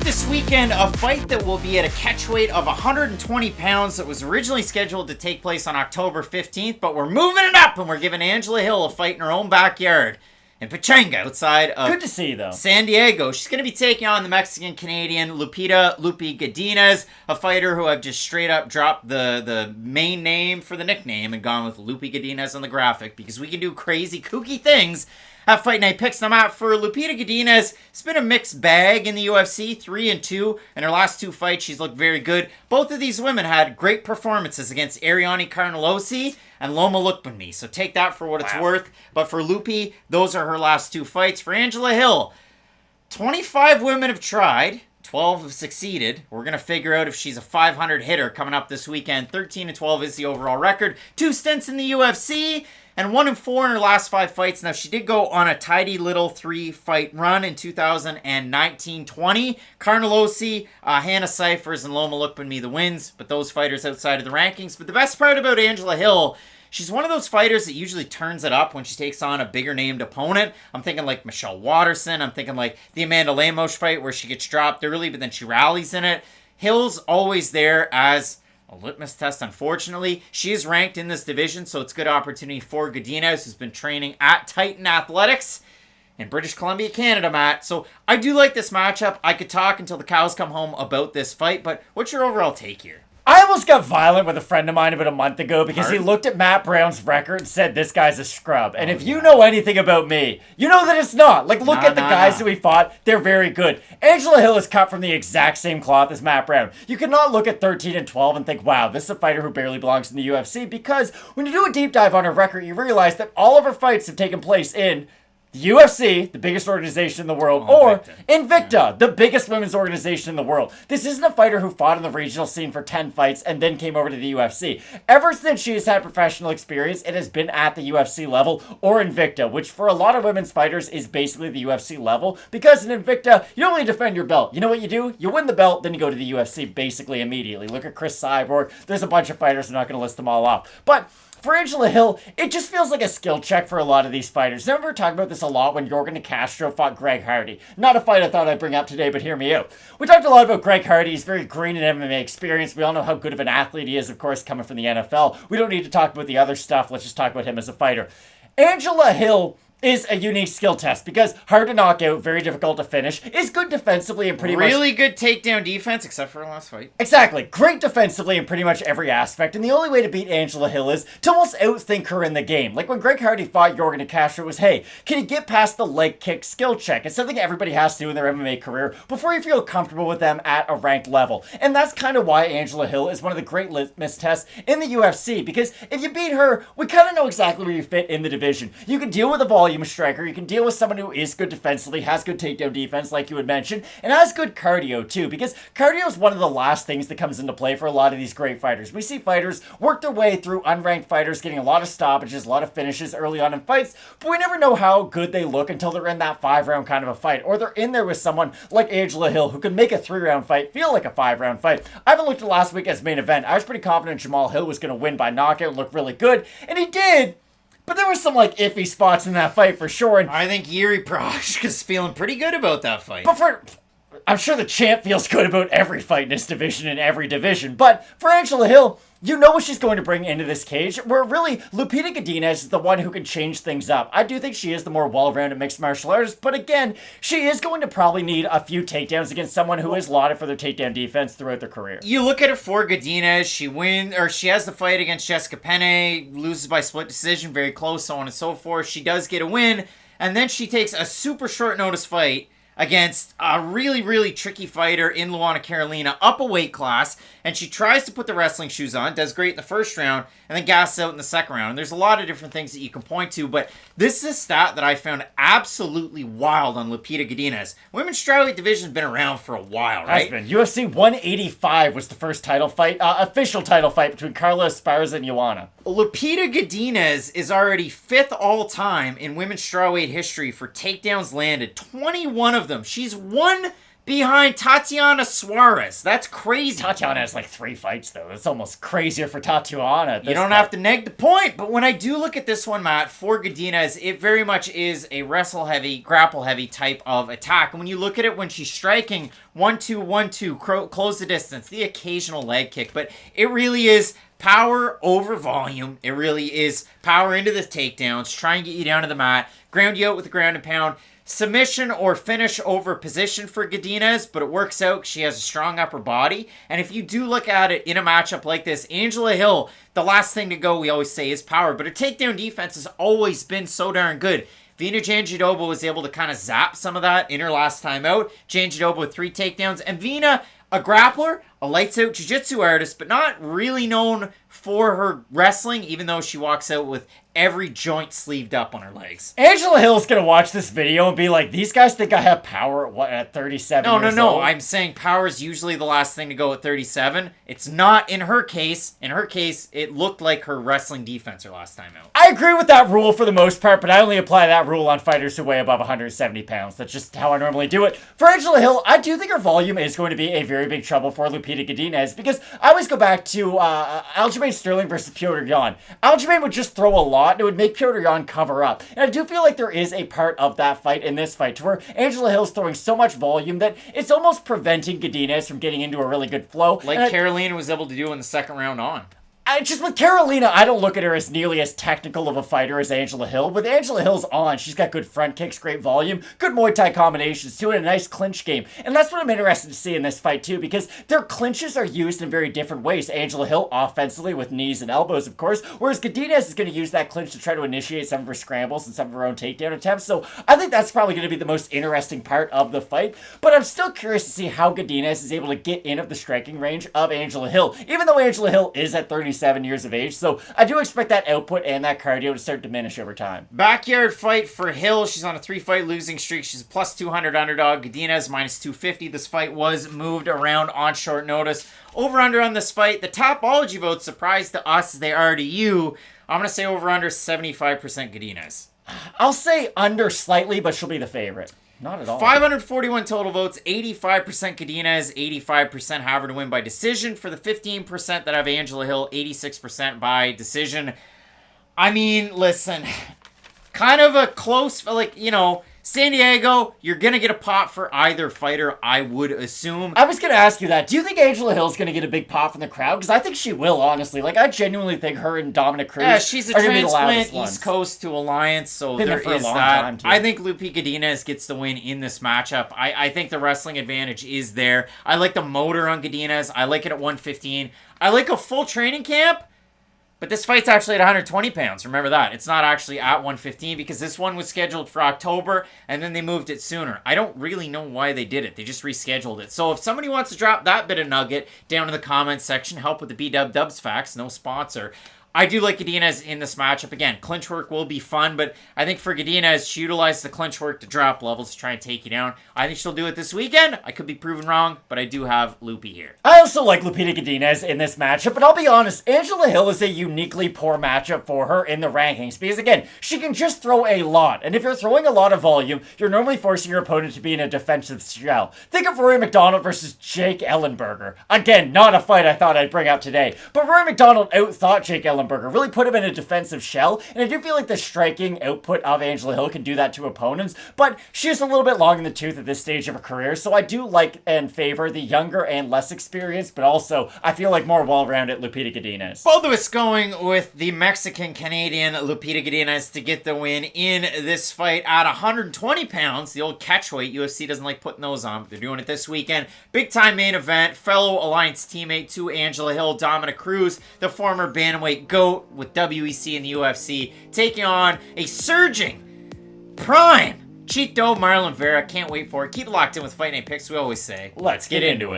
this weekend a fight that will be at a catchweight of 120 pounds that was originally scheduled to take place on October 15th, but we're moving it up and we're giving Angela Hill a fight in her own backyard in Pachanga outside of Good to see, though. San Diego. She's going to be taking on the Mexican-Canadian Lupita Loopy Godinez, a fighter who I've just straight up dropped the main name for the nickname and gone with Loopy Godinez on the graphic because we can do crazy, kooky things at Fight Night Picks. Them out for Lupita Godinez. It's been a mixed bag in the UFC, 3-2. In her last two fights, she's looked very good. Both of these women had great performances against Ariane and Loma Lookmanme. So take that for what it's worth. But for Loopy, those are her last two fights. For Angela Hill, 25 women have tried. 12 have succeeded. We're going to figure out if she's a 500 hitter coming up this weekend. 13-12 is the overall record. 2 stints in the UFC. And 1-4 in her last 5 fights. Now, she did go on a tidy little 3-fight run in 2019-20. Carnelossi, Hannah Cyphers, and Loma Lookmanme the wins. But those fighters outside of the rankings. But the best part about Angela Hill, she's one of those fighters that usually turns it up when she takes on a bigger named opponent. I'm thinking like Michelle Waterson. I'm thinking like the Amanda Lemos fight where she gets dropped early, but then she rallies in it. Hill's always there as a litmus test, unfortunately. She is ranked in this division, so it's a good opportunity for Godinez, who's been training at Titan Athletics in British Columbia, Canada, Matt. So I do like this matchup. I could talk until the cows come home about this fight, but what's your overall take here? I almost got violent with a friend of mine about a month ago because he looked at Matt Brown's record and said, this guy's a scrub. And if you know anything about me, you know that it's not. Like, look at the guys that we fought. They're very good. Angela Hill is cut from the exact same cloth as Matt Brown. You cannot look at 13-12 and think, wow, this is a fighter who barely belongs in the UFC, because when you do a deep dive on her record, you realize that all of her fights have taken place in the UFC, the biggest organization in the world, or Invicta, the biggest women's organization in the world. This isn't a fighter who fought in the regional scene for 10 fights and then came over to the UFC. Ever since she has had professional experience, it has been at the UFC level or Invicta, which for a lot of women's fighters is basically the UFC level, because in Invicta, you don't really defend your belt. You know what you do? You win the belt, then you go to the UFC basically immediately. Look at Chris Cyborg. There's a bunch of fighters. I'm not going to list them all off. But for Angela Hill, it just feels like a skill check for a lot of these fighters. Remember, we were talking about this a lot when Yorgan De Castro fought Greg Hardy. Not a fight I thought I'd bring up today, but hear me out. We talked a lot about Greg Hardy. He's very green in MMA experience. We all know how good of an athlete he is, of course, coming from the NFL. We don't need to talk about the other stuff. Let's just talk about him as a fighter. Angela Hill is a unique skill test because hard to knock out, very difficult to finish, is good defensively and pretty much really good takedown defense, except for her last fight. Exactly. Great defensively in pretty much every aspect, and the only way to beat Angela Hill is to almost outthink her in the game. Like when Greg Hardy fought Yorgan De Castro, it was, hey, can you get past the leg kick skill check? It's something everybody has to do in their MMA career before you feel comfortable with them at a ranked level. And that's kind of why Angela Hill is one of the great litmus tests in the UFC, because if you beat her, we kind of know exactly where you fit in the division. You can deal with a volume striker, you can deal with someone who is good defensively, has good takedown defense like you had mentioned, and has good cardio too, because cardio is one of the last things that comes into play for a lot of these great fighters. We see fighters work their way through unranked fighters, getting a lot of stoppages, a lot of finishes early on in fights, but we never know how good they look until they're in that 5-round kind of a fight, or they're in there with someone like Angela Hill who can make a 3-round fight feel like a 5-round fight. I haven't looked at last week as main event. I was pretty confident Jamal Hill was going to win by knockout and look really good, and he did. But there were some, like, iffy spots in that fight for sure. And I think Yuri Prochazka's feeling pretty good about that fight. But I'm sure the champ feels good about every fight in this division in every division. But for Angela Hill, you know what she's going to bring into this cage, where really Lupita Godinez is the one who can change things up. I do think she is the more well-rounded mixed martial artist, but again, she is going to probably need a few takedowns against someone who is lauded for their takedown defense throughout their career. You look at it for Godinez, she has the fight against Jessica Penne, loses by split decision, very close, so on and so forth. She does get a win, and then she takes a super short notice fight against a really, really tricky fighter in Luana Carolina, up a weight class, and she tries to put the wrestling shoes on, does great in the first round, and then gasses out in the second round. And there's a lot of different things that you can point to, but this is a stat that I found absolutely wild on Lupita Godinez. Women's strawweight division has been around for a while, right? Has been. UFC 185 was the first title fight, official title fight between Carla Esparza and Joanna. Lupita Godinez is already 5th all-time in women's strawweight history for takedowns landed. 21 of them. She's one behind Tatiana Suarez. That's crazy. Tatiana has like 3 fights, though. It's almost crazier for Tatiana. You don't have to neg the point, but when I do look at this one, Matt, for Godinez, it very much is a wrestle-heavy, grapple-heavy type of attack. And when you look at it when she's striking, 1-2, 1-2, close the distance, the occasional leg kick, but it really is power over volume. It really is power into the takedowns, try and get you down to the mat, ground you out with the ground and pound. Submission or finish over position for Godinez, but it works out. She has a strong upper body. And if you do look at it in a matchup like this, Angela Hill, the last thing to go, we always say, is power. But her takedown defense has always been so darn good. Vina Janjidoba was able to kind of zap some of that in her last time out. Janjidoba with 3 takedowns. And Vina, a grappler, a lights-out jiu-jitsu artist, but not really known for her wrestling, even though she walks out with every joint sleeved up on her legs. Angela Hill's gonna watch this video and be like, these guys think I have power at 37 years old? No. I'm saying power is usually the last thing to go at 37. It's not in her case. In her case, it looked like her wrestling defense her last time out. I agree with that rule for the most part, but I only apply that rule on fighters who weigh above 170 pounds. That's just how I normally do it. For Angela Hill, I do think her volume is going to be a very big trouble for Lupita Godinez, because I always go back to Aljamain Sterling versus Petr Yan. Aljamain would just throw a lot, and it would make Petr Yan cover up. And I do feel like there is a part of that fight in this fight to where Angela Hill's throwing so much volume that it's almost preventing Godinez from getting into a really good flow. Like Carolina was able to do in the second round on. Just with Carolina, I don't look at her as nearly as technical of a fighter as Angela Hill. With Angela Hill's on, she's got good front kicks, great volume, good Muay Thai combinations too, and a nice clinch game. And that's what I'm interested to see in this fight too, because their clinches are used in very different ways. Angela Hill offensively with knees and elbows, of course, whereas Godinez is going to use that clinch to try to initiate some of her scrambles and some of her own takedown attempts. So I think that's probably going to be the most interesting part of the fight. But I'm still curious to see how Godinez is able to get in of the striking range of Angela Hill, even though Angela Hill is at 37 years of age. So I do expect that output and that cardio to start to diminish over time. Backyard fight for Hill. She's on a 3-fight losing streak. She's a plus 200 underdog. Godinez minus 250. This fight was moved around on short notice. Over under on this fight. The Topology votes, surprise to us as they are to you. I'm going to say over under 75% Godinez. I'll say under slightly, but she'll be the favorite. Not at all. 541 total votes, 85% Godinez, 85% have her to win by decision. For the 15% that have Angela Hill, 86% by decision. I mean, listen, kind of a close, San Diego, you're going to get a pop for either fighter, I would assume. I was going to ask you that. Do you think Angela Hill's going to get a big pop from the crowd? Because I think she will, honestly. I genuinely think her and Dominic Cruz she's a are going to be the transplant loudest ones. East Coast to Alliance, so Been there there for a is long that. time, too. I think Loopy Godinez gets the win in this matchup. I think the wrestling advantage is there. I like the motor on Godinez. I like it at 115. I like a full training camp. But this fight's actually at 120 pounds. Remember that. It's not actually at 115 because this one was scheduled for October and then they moved it sooner. I don't really know why they did it. They just rescheduled it. So if somebody wants to drop that bit of nugget down in the comments section, help with the B-Dub-Dubs facts, no sponsor. I do like Godinez in this matchup. Again, clinch work will be fun, but I think for Godinez, she utilized the clinch work to drop levels to try and take you down. I think she'll do it this weekend. I could be proven wrong, but I do have Loopy here. I also like Lupita Godinez in this matchup, but I'll be honest, Angela Hill is a uniquely poor matchup for her in the rankings because, again, she can just throw a lot, and if you're throwing a lot of volume, you're normally forcing your opponent to be in a defensive shell. Think of Rory McDonald versus Jake Ellenberger. Again, not a fight I thought I'd bring up today, but Rory McDonald outthought Jake Ellenberger, really put him in a defensive shell, and I do feel like the striking output of Angela Hill can do that to opponents, but she's a little bit long in the tooth at this stage of her career, so I do like and favor the younger and less experienced, but also I feel like more well-rounded Lupita Godinez. Both of us going with the Mexican-Canadian Lupita Godinez to get the win in this fight at 120 pounds. The old catchweight. UFC doesn't like putting those on, but they're doing it this weekend. Big-time main event. Fellow Alliance teammate to Angela Hill, Dominic Cruz, the former bantamweight GOAT with WEC and the UFC, taking on a surging prime Cheeto Marlon Vera. Can't wait for it. Keep it locked in with Fight Night Picks, we always say. Let's get into it.